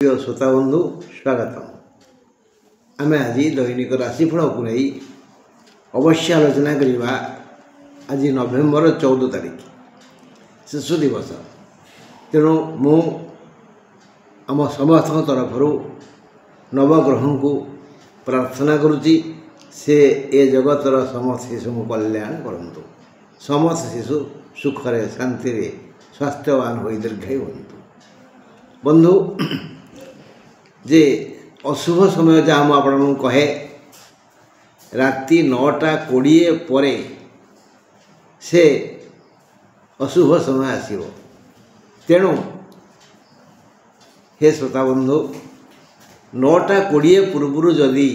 प्रिय श्रोता बंधु स्वागत। आम आज दैनिक राशिफल को नहीं अवश्य आलोचना करवा। आज नवेम्बर 14 तारिख शिशु दिवस। तेणु मु आम समस्त तरफ नवग्रह को प्रार्थना करुच्ची से ए जगतर समस्त शिशु को कल्याण करंतु। समस्त शिशु सुखरे शांति स्वास्थ्यवान हो दीर्घायु हंतु। बंधु जे अशुभ समय जहाँ मुझे कहे राति 9:20 पर से अशुभ समय आसो। तेणु हे श्रोता बंधु 9:20 पूर्व जदि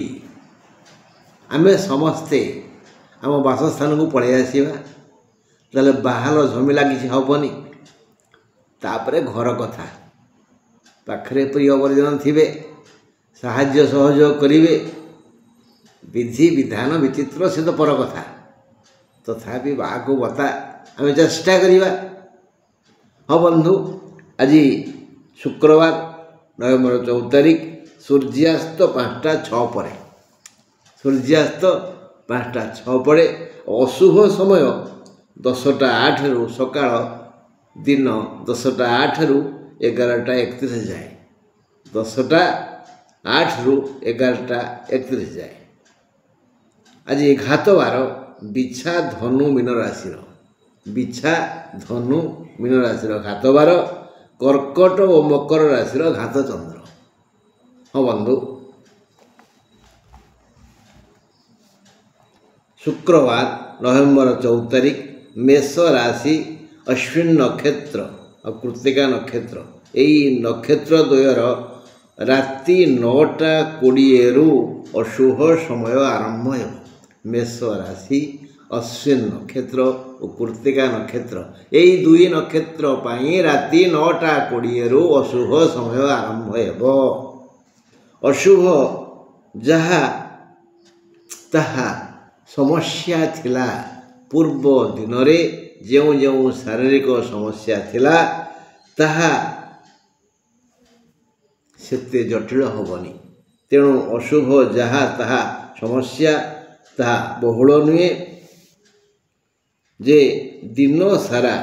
आमे समस्ते आम बासस्थान को पलि आसवा ताले बाहर झमेला किसी हेनी। तापरे घर कथा पाखरे प्रिय परिजन थिबे साहाय्य सहयोग करिवे। विधि विधान विचित्र से तो पर कथा तथापि बाको बता आम चेष्टा करिवा। हाँ बंधु आज शुक्रवार नवेम्बर 14 तारिख सूर्यास्त 5:06 पर सूर्यास्त 5:06 पर अशुभ समय 10:08 रु सकाळ दिन 10:08 रु 11:31 जाए 10:08 रु 11:31 जाए। आज घातवार बिछा धनु मीन राशि बिछा धनु मीन राशि घातवार कर्कट और मकर राशि घात चंद्र। हाँ बंधु शुक्रवार नवेम्बर 14 तारिख मेष राशि अश्विन नक्षत्र और कृत्तिका नक्षत्र यही नक्षत्र द्वयर राति 9:20 रु अशुभ समय आरंभ हो। मेष राशि अश्विन नक्षत्र और कृत्तिका नक्षत्र यही दुई नक्षत्र पाई राति 9:20 रु अशुभ समय आरंभ हो। अशुभ जहा ताहा समस्या थिला पूर्व दिन रे जो जो शारीरिक समस्या थिला ताहा सेते जटिल होबनी। तेणु अशुभ जहा ताहा समस्या ताहा बहुल नुहे जे दिन सारा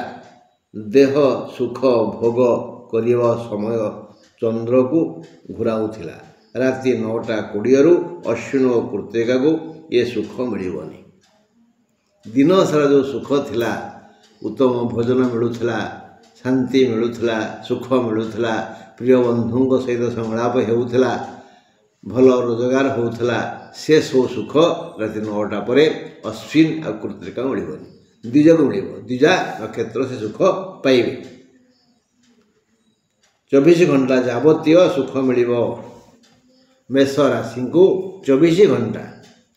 देह सुख भोग करिवा समय चंद्र को घुराउथिला। राति 9:20 रु अश्विन और कृत्तिका को ये सुख मिलबनी। दिन सारा जो सुख थिला उत्तम भोजन मिलूला शांति मिलूला सुख मिलूला प्रिय बंधु सहित संलाप होउथला भल रोजगार होउथला से सब सुख राति 9टा पर अश्विन और कृत्तिका मिलबनी। द्विजा को मिल द्विजा नक्षत्र से सुख पाइबे। 24 घंटा जावतीय सुख मिल मेष राशि को 24 घंटा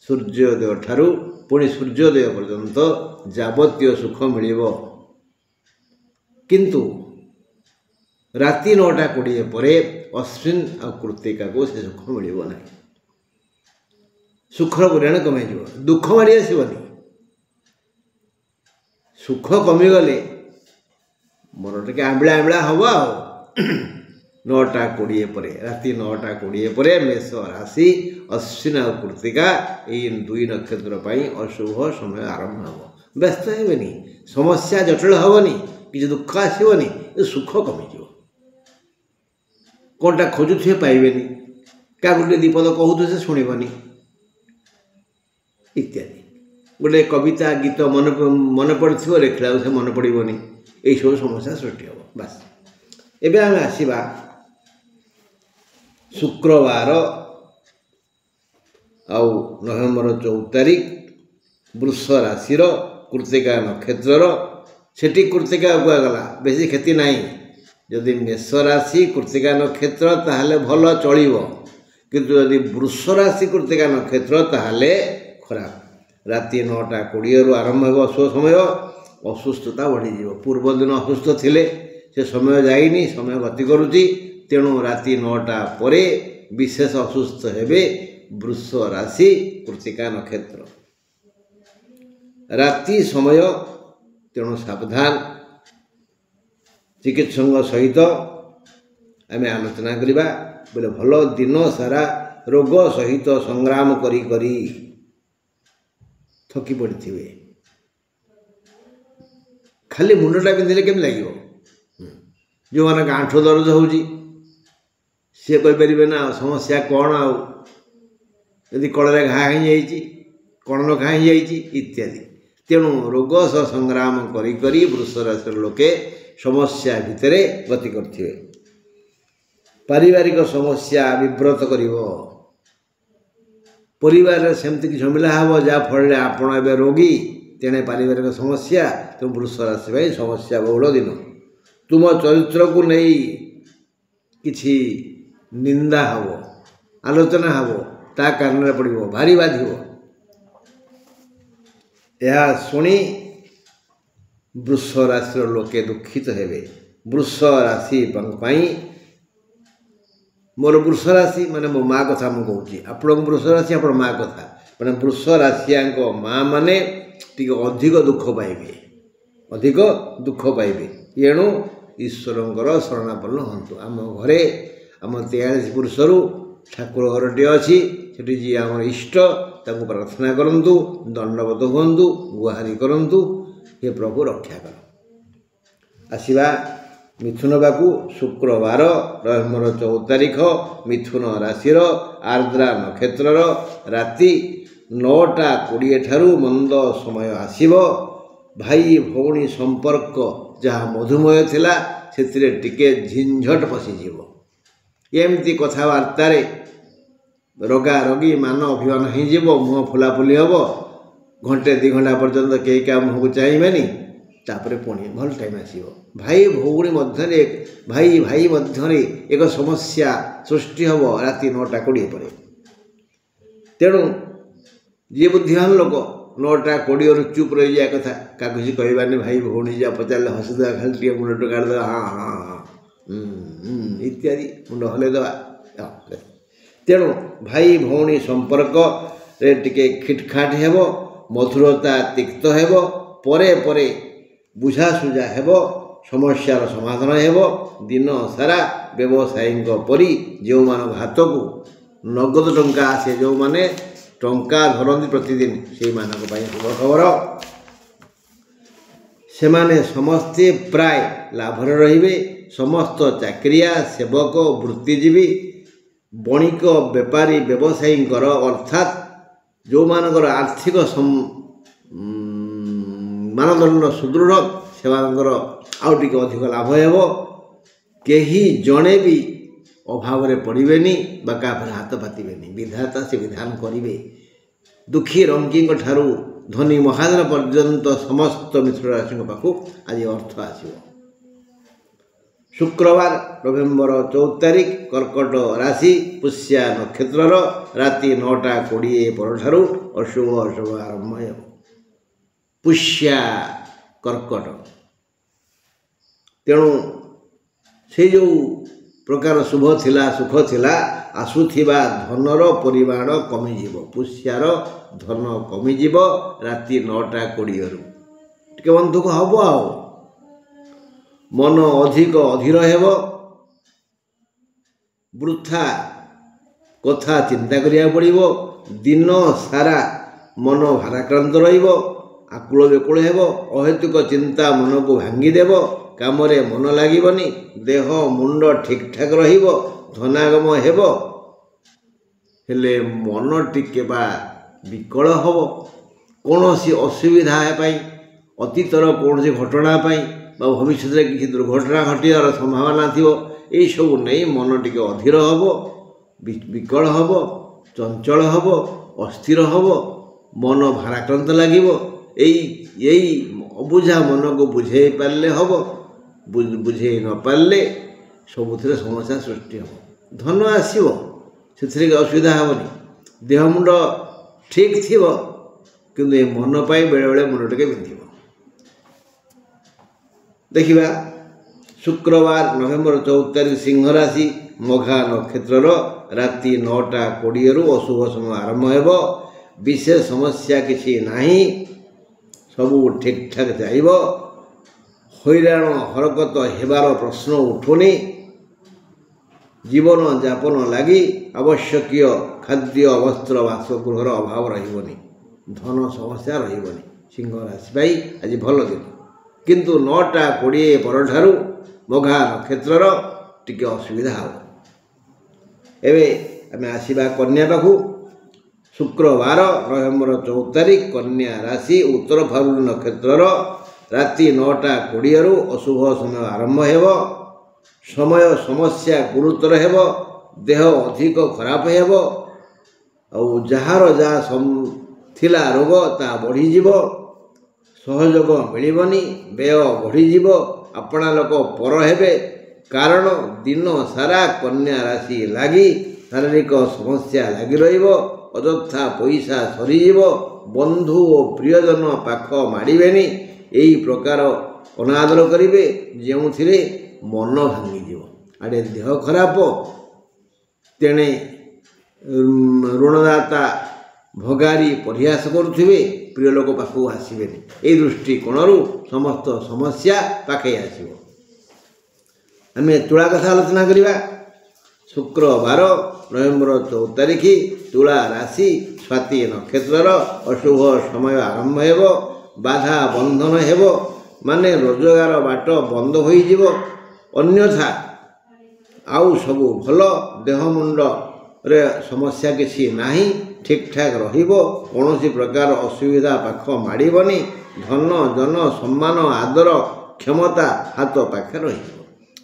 सूर्योदय ठारू पुणी सूर्योदय पर्यंत जावतीय सुख मिल किंतु राति 9:20 पर अश्विन और कृत्तिका को से सुख मिल ना। सुखर परिमाण कमी दुख मारी आसबनी। सुख कमीगले मन टे आंबला आंबला हम आ 9:20 पर राति 9:20 पर मेष राशि अश्विन और कृत्तिका ये दुई नक्षत्र पाई अशुभ समय आरंभ हो। व्यस्त हेनी समस्या जटिल हेनी कि दुख आसबनी सुख कमिज कौनटा खोजुए पाइबे क्या गोटे दीपद कहू से शुणबनी इत्यादि। गोटे कविता गीत मन पड़ो लिखला से मन पड़ोनी यही सब समस्या सृष्टि हम। बास एबे आम आसवा शुक्रवार आउ नवेम्बर 14 तारिख वृष राशि कृत्तिका नक्षत्र सेठी कृत्तिका गला बेसी क्षति नहीं। जदि मेष राशि कृत्तिका नक्षत्र ताहले भल चलिबो किंतु यदि वृष राशि कृत्तिका नक्षत्र ताहले खराब। राति 9:20 रु आरंभ हो अशुभ समय असुस्थता बढ़ी पूर्व दिन असुस्थ थिले से समय जाइनी समय गति करुच्ची। तेणु राति 9टा पर विशेष असुस्थ हेबे वृष राशि कृत्तिका नक्षत्र। राति समय तेणु सावधान चिकित्सक सहित आम आलोचना करवा बोले भल दिन सारा रोग सहित संग्राम करी करी थकी पड़े खाली मुंडटा पिंधिले केमी लगे जो मैंने गांठ दर्द हो सी कहीपर ना समस्या कौन आदि कड़े घा हो कणन घा हो इत्यादि तेणु रोग सह संग्राम करी करी वृष राशि लोके समस्या भितर गति करथिबे पारिवारिक समस्या विव्रत करिव परिवार सेमती कि झमेला हम जहाँफल आपण ए रोगी तेणे पारिवारिक समस्या तुम वृष राशि भाई समस्या बहुल दिन तुम चरित्र को नहीं किछि निंदा हब आलोचना हब ता कारण पड़ो भारी बाधिव यह शुणी वृष राशि लोके दुखित हेबे वृष राशि मोर वृष राशि माने मो माँ कथा मुझे कहूँ आपण वृष राशि आप माँ कथा मैंने वृष राशिया माँ मैंने अधिक दुख पाइबे अधिक दुख पाइबे एणु ईश्वर शरणापन्न हूँ आम घरे आम 43 पुरुषर ठाकुर घरटे अच्छी से जी आम इष्ट ताको प्रार्थना करंतु दंडवत हूँ गुहारी करंतु हे प्रभु रक्षा कर आसवा मिथुन बाकू शुक्रवार नवेम्बर 14 तारिख मिथुन राशि आर्द्रा नक्षत्र राति 9:20 ठारू मंद समय आसीबो भाई भौणी संपर्क जहाँ मधुमय थिला से टिके झिंझट पशिजीव एमती कथबार्तार रगा रगी मान अभिमान हो मुह फुलाफुली हम घंटे 2 घंटा पर्यंत कई क्या मुह को चाहिए तापर पुणी भल टाइम आसो भाई भौणी मध्य भाई भाई मध्य एक समस्या सृष्टि हम राति 9:20 पर तेणु जी बुद्धिमान लोक 9:20 चुप रही जाए कथा क्या किसी कहबानी भाई भौणी जा पचारे हसीदे खाली मुंड टकाड़ हाँ हाँ हाँ इत्यादि मुंड हलैदवा तेणु भाई भौणी संपर्क रे टिके खिटखाट हेब मधुरता तिक्त हेब परे परे बुझासुझा हेब समस्यार समाधान हेब दिन सारा व्यवसायी परी जो मान हाथ को नगद टंका आसे जो माने टंका धरती प्रतिदिन से शुभ खबर से माने समस्ते प्राय लाभर रहिबे समस्त चाकरिया सेवक वृत्तिजीवी बणिक बेपारी व्यवसायी अर्थात जो मानकर आर्थिक मानदंड सुदृढ़ से आउ टिके अधिक लाभ हेबो केही जणे भी अभाव पड़ेनि क्या हाथ पातिबेनि विधाता से विधान करिवे दुखी रंकी ठारू धनी महाजन पर्यंत समस्त मिथुन राशि पाखु आज अर्थ आसिबो शुक्रवार नवेम्बर 14 तारिख कर्कट राशि पुष्या नक्षत्र राति 9:20 पर अशुभ अशुभ आरंभ हो पुष्या कर्कट तेणु से जो प्रकार शुभ थिला सुख थिला आसुथिबा धनर परिमाण कमिजिव पुष्यार धन कमिजिव राति 9:20 टिके बंधुक हब आओ मन अधिक अधीर हेब वृथा कथा चिंता करिया पड़िबो दिन सारा मन भाराक्रांत रहिबो आकुल बेकुल हेब अहेतुक चिंता मन को भांगीदेव काम मन लगिबनी देह मुंड ठीक ठाक रहिबो धनागम हेब हेले मन टिके बा विकल हब कौनसी असुविधा पाई अतीतर कौन घटना पाई भविष्य में किसी दुर्घटना घटार संभावना थी यही सब नहीं मन टिके अधीर हम विकल हम चंचल हम अस्थिर हम मन भाराक्रांत लगे यही अबुझा मन को बुझे पारे हम बुझे न पारे सबुथिरे समस्या सृष्टि हम धन आसो से असुविधा हेनी देह मुंड ठीक थी कि मन पाई बेले बेले मुंड टे बिंध देखिबा शुक्रवार नवेम्बर 14 तारिख सिंह राशि मघा नक्षत्र राति 9:20 अशुभ समय आरंभ हेब विशेष समस्या किसी नहीं सबू ठीक ठाक जाइब हैराण हरकत हेबार प्रश्न उठुनी जीवन यापन लगी आवश्यकीय खाद्य वस्त्र बासगृहर अभाव रही धन समस्या रही सिंह राशि आज भल दिन किंतु 9:20 पर मघा नक्षत्र टिके असुविधा हो। एवं आम आसवा कन्या पाखु शुक्रवार नवेम्बर 14 तारिख कन्या राशि उत्तर फाल्गुनी नक्षत्र राति 9:20 अशुभ समय आरंभ हो। समय समस्या गुरुतर हो देह अधिक खराब हो जार जहाँ थिला रोग ता बढ़ीज सहयोग मिलबनी व्यय बढ़ीज अपना लोक पर हेबे कारण दिन सारा कन्या राशि लगी शारीरिक समस्या लगी रहिबो अଯଥା पैसा सरीजिवो बंधु और प्रियजन पाख माड़बेनी यही प्रकार अनादर करेंगे जो मन भांगीज आड़े देह खराब तेणे ऋणदाता भगारी परिहास करुवे प्रिय लोक पाखु आसबे ये दृष्टिकोण समस्त समस्या पाखे आसो। आम तुला कथा आलोचना करवा शुक्रवार नवेम्बर 14 तारिख तुला राशि स्वाति नक्षत्र अशुभ समय आरंभ हो बाधा बंधन हो माने रोजगार बाट बंद हो अन्यथा आउ सब भल देह मुंड रे समस्या किसी नाही ठीक ठाक रहिबो कौनसी प्रकार असुविधा पाख माड़बनी धन जन सम्मान आदर क्षमता हाथ पाखे रही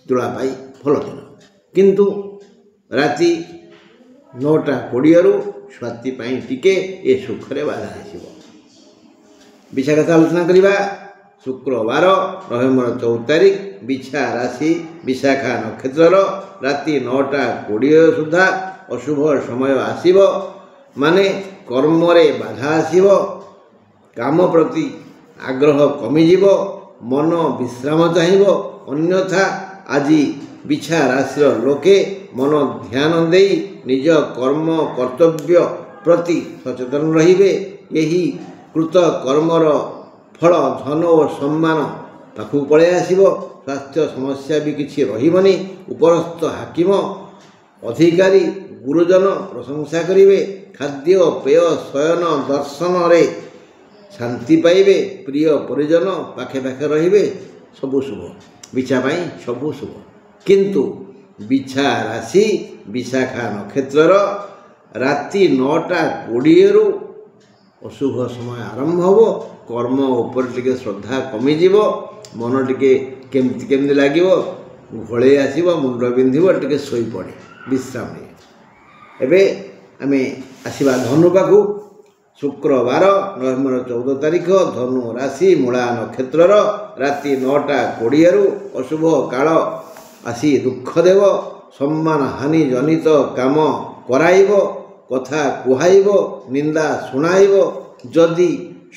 तुला पाई भल दिन किंतु राति 9:20 स्वाति पाई टिके ए सुखरे बाधा आसो। बिछा कथा आलोचना करवा शुक्रवार नवेम्बर 14 तारिख बिछा राशि विशाखा नक्षत्र राति 9:20 सुधा अशुभ समय आसीबो माने कर्म रे बाधा आसीबो काम प्रति आग्रह कमिजिवो मन विश्राम चाहिए अन्यथा आज बिछा राशि लोके मन ध्यान दे निज कर्म कर्तव्य प्रति सचेतन रहिबे यही कृत कर्मर फल धन और सम्मान पाखु पड़े आसीबो स्वास्थ्य समस्या भी किसी रहिबनी उपरस्थ हाकिम अधिकारी गुरुजन प्रशंसा करिवे खाद्य पेय शयन दर्शन रे शांति पाइबे प्रिय परिजन पाखे पाखे रहिबे सबु शुभ बिछा पाई सबु शुभ किंतु बिछा राशि विशाखा नक्षत्र राति 9:20 अशुभ समय आरंभ हो कर्म उपर टिके श्रद्धा कमिजिव मन टिके केमती केमती लागिवो घोड़े आसीबो मुंड बिंधिबो टिके सोई पड़े विश्राम नहीं। एबे आमे आसीबा धनु पाखु शुक्रवार नवेम्बर 14 तारिख धनु राशि मूला नक्षत्र राति 9:20 अशुभ काल आसी दुख देव सम्मान हानि जनित काम कराइब कथा कुहाइब निंदा शुणाइब जदि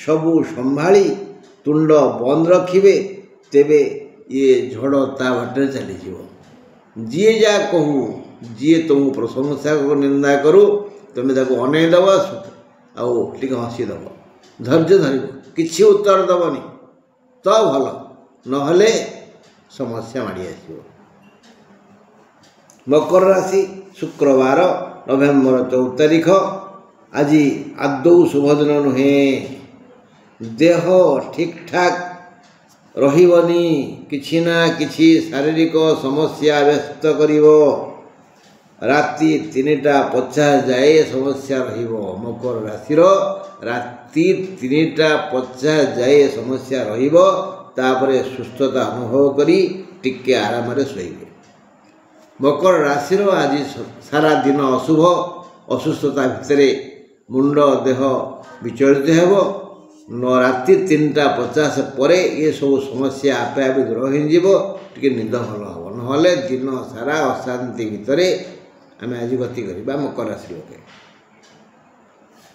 सबू संभाली तुंड बंद रखिबे तेबे ये झड़ ता बाटे चलीज जी जा कहू जी तुम प्रशंसा को निंदा करू तुम्हें ताको अनेदब आउ टिके हसीदब धैर्य धर किसी उत्तर दबनी तो भल नहले समस्या माड़ी आसो। मकर राशि शुक्रवार नवेम्बर 14 तारिख आज आदौ शुभ दिन नुहे देह ठीक ठाक रहिबनी किछि ना किछि शारीरिक समस्या व्यस्त करिवो राति 3:50 जाए समस्या रहिबो मकर राशि राति 3:50 जाए समस्या रहिबो तापरे सुस्थता अनुभव करी टिके आराम रे सोइबे। मकर राशि आज सारा दिन अशुभ असुस्थता भितर मुंड देह विचलित हेबो राति 3:50 पर ये सब समस्या आपे आपे दूर हो टिके निद भल हम नहले दिन सारा अशांति भितर आम आज गति करवा मकर राशि लोके।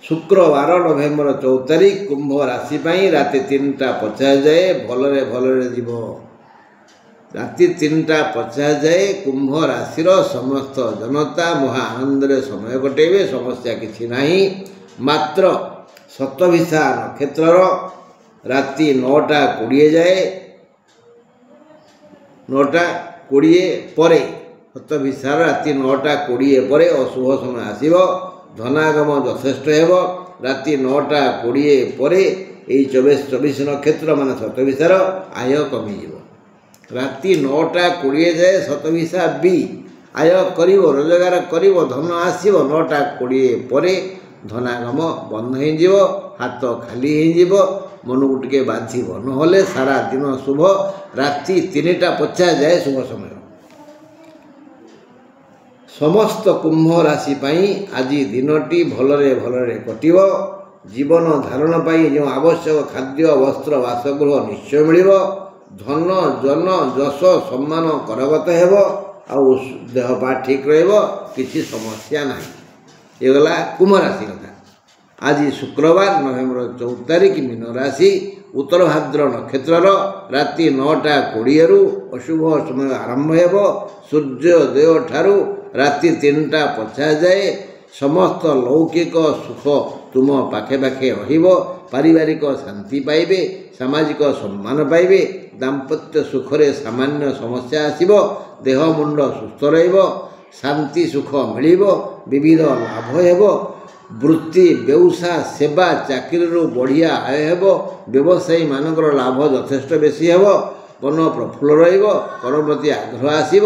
शुक्रवार नवेम्बर 14 तारिख कुंभ राशि राति 3:50 जाए भलरे भलरे जीव राति 3:50 जाए कुंभ राशि समस्त जनता महा आनंद समय कटेबे समस्या किछि नाही मात्र शतभिषा नक्षत्र राति 9:20 जाए 9:20 पर ଶତଭିସାର ରାତି 9ଟା 20 ପରେ ଅଶୁଭ ସମୟ ଆସିବ। ଧନାଗମ ଯଥେଷ୍ଟ ହେବ। ରାତି 9ଟା 20 ପରେ ଏଇ 24 ନକ୍ଷତ୍ର ମାନେ ଶତଭିସାର ଆୟ କମିଯିବ। ରାତି 9ଟା 20 ଯାଏ ଶତଭିସା ବି ଆୟ କରିବ, ରୋଜଗାର କରିବ, ଧନ ଆସିବ। 9ଟା 20 ପରେ ଧନାଗମ ବନ୍ଦ ହୋଇଯିବ, ହାତ ଖାଲି ହୋଇଯିବ, ମନକୁ ଟିକେ ବାଧିବ। ନହେଲେ ସାରା ଦିନ ଶୁଭ। ରାତି 3ଟା 50 ଯାଏ ଶୁଭ ସମୟ। ସମସ୍ତ କୁମ୍ଭ ରାଶି ପାଇଁ ଆଜି ଦିନଟି ଭଲରେ ଭଲରେ କଟିବ। ଜୀବନ ଧାରଣ ପାଇଁ ଯେଉଁ ଆବଶ୍ୟକ ଖାଦ୍ୟ, ବସ୍ତ୍ର, ବାସଗୃହ ନିଶ୍ଚୟ ମିଳିବ। ଧନ, ଜନ, ଯଶ, ସମ୍ମାନ କରଗତ ହେବ। ଆଉ ଦେହ ପା ଠିକ୍ ରହିବ, କିଛି ସମସ୍ୟା ନାହିଁ। ଏଗଲା କୁମ୍ଭ ରାଶି କଥା। ଆଜି ଶୁକ୍ରବାର ନଭେମ୍ବର 14 ତାରିଖ, ମୀନ ରାଶି, ଉତ୍ତର ଭାଦ୍ର ନକ୍ଷତ୍ରର ରାତି 9ଟା 20ରୁ ଅଶୁଭ ସମୟ ଆରମ୍ଭ ହେବ। ସୂର୍ଯ୍ୟୋଦୟ ଠାରୁ ରାତି 3ଟା 50 ଯାଏ ସମସ୍ତ ଲୌକିକ ସୁଖ ତୁମ ପାଖେ ପାଖେ ରହିବ। ପାରିବାରିକ ଶାନ୍ତି ପାଇବେ, ସାମାଜିକ ସମ୍ମାନ ପାଇବେ। ଦାମ୍ପତ୍ୟ ସୁଖରେ ସାମାନ୍ୟ ସମସ୍ୟା ଆସିବ। ଦେହ ମୁଣ୍ଡ ସୁସ୍ଥ ରହିବ। ଶାନ୍ତି ସୁଖ ମିଳିବ। ବିବିଧ ଲାଭ ହେବ। ବୃତ୍ତି, ବ୍ୟବସାୟ, ସେବା, ଚାକିରିରୁ ବଢ଼ିଆ ଆୟ ହେବ। ବ୍ୟବସାୟୀମାନଙ୍କର ଲାଭ ଯଥେଷ୍ଟ ବେଶୀ ହେବ। ମନ ପ୍ରଫୁଲ୍ଲ ରହିବ। କର୍ମ ପ୍ରତି ଆଗ୍ରହ ଆସିବ।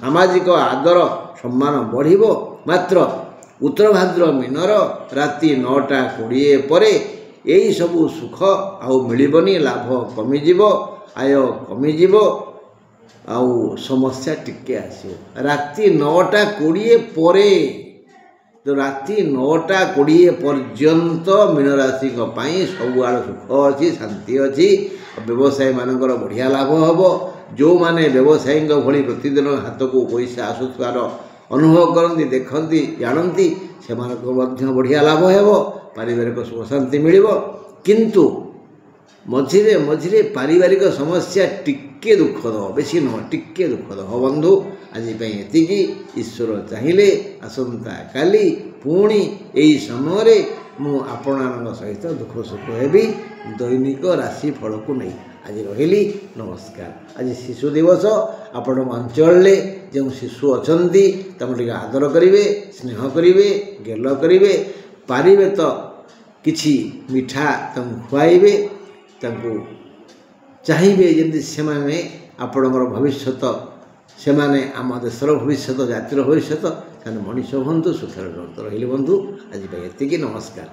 ସାମାଜିକ ଆଦର ସମ୍ମାନ ବଢ଼ିବ। ମାତ୍ର ଉତ୍ତର ଭାଦ୍ର ମୀନର ରାତି 9ଟା 20 ପରେ ଏହି ସବୁ ସୁଖ ଆଉ ମିଳିବନି। ଲାଭ କମିଯିବ, ଆୟ କମିଯିବ, ଆଉ ସମସ୍ୟା ଟିକେ ଆସିବ। ରାତି 9ଟା 20 ପରେ, ରାତି 9ଟା 20 ପର୍ଯ୍ୟନ୍ତ ମୀନ ରାଶିଙ୍କ ପାଇଁ ସବୁଆଡ଼େ ସୁଖ ଅଛି, ଶାନ୍ତି ଅଛି। ବ୍ୟବସାୟୀମାନଙ୍କର ବଢ଼ିଆ ଲାଭ ହେବ। ଯେଉଁମାନେ ବ୍ୟବସାୟୀଙ୍କ ଭଳି ପ୍ରତିଦିନ ହାତକୁ ପଇସା ଆସୁଥିବାର ଅନୁଭବ କରନ୍ତି, ଦେଖନ୍ତି, ଜାଣନ୍ତି, ସେମାନଙ୍କୁ ମଧ୍ୟ ବଢ଼ିଆ ଲାଭ ହେବ। ପାରିବାରିକ ସୁଖ ଶାନ୍ତି ମିଳିବ। କିନ୍ତୁ ମଝିରେ ମଝିରେ ପାରିବାରିକ ସମସ୍ୟା ଟିକେ ଦୁଃଖ ଦେବ, ବେଶୀ ନୁହଁ, ଟିକେ ଦୁଃଖ ଦେବ। ବନ୍ଧୁ, ଆଜି ପାଇଁ ଏତିକି। ଈଶ୍ୱର ଚାହିଁଲେ ଆସନ୍ତାକାଲି ପୁଣି ଏହି ସମୟରେ ମୁଁ ଆପଣମାନଙ୍କ ସହିତ ଦୁଃଖ ସୁଖ ହେବି ଦୈନିକ ରାଶି ଫଳକୁ ନେଇ। ଆଜି ରହିଲି, ନମସ୍କାର। ଆଜି ଶିଶୁ ଦିବସ। ଆପଣଙ୍କ ଅଞ୍ଚଳରେ ଯେଉଁ ଶିଶୁ ଅଛନ୍ତି ତାଙ୍କୁ ଟିକେ ଆଦର କରିବେ, ସ୍ନେହ କରିବେ, ଗେଲ କରିବେ। ପାରିବେ ତ କିଛି ମିଠା ତାଙ୍କୁ ଖୁଆଇବେ। ତାଙ୍କୁ ଚାହିଁବେ ଯେମିତି ସେମାନେ ଆପଣଙ୍କର ଭବିଷ୍ୟତ, ସେମାନେ ଆମ ଦେଶର ଭବିଷ୍ୟତ, ଜାତିର ଭବିଷ୍ୟତ। ସେମାନେ ମଣିଷ ହୁଅନ୍ତୁ, ସୁଖରେ ରୁହନ୍ତୁ। ରହିଲି ବନ୍ଧୁ, ଆଜି ପାଇଁ ଏତିକି। ନମସ୍କାର।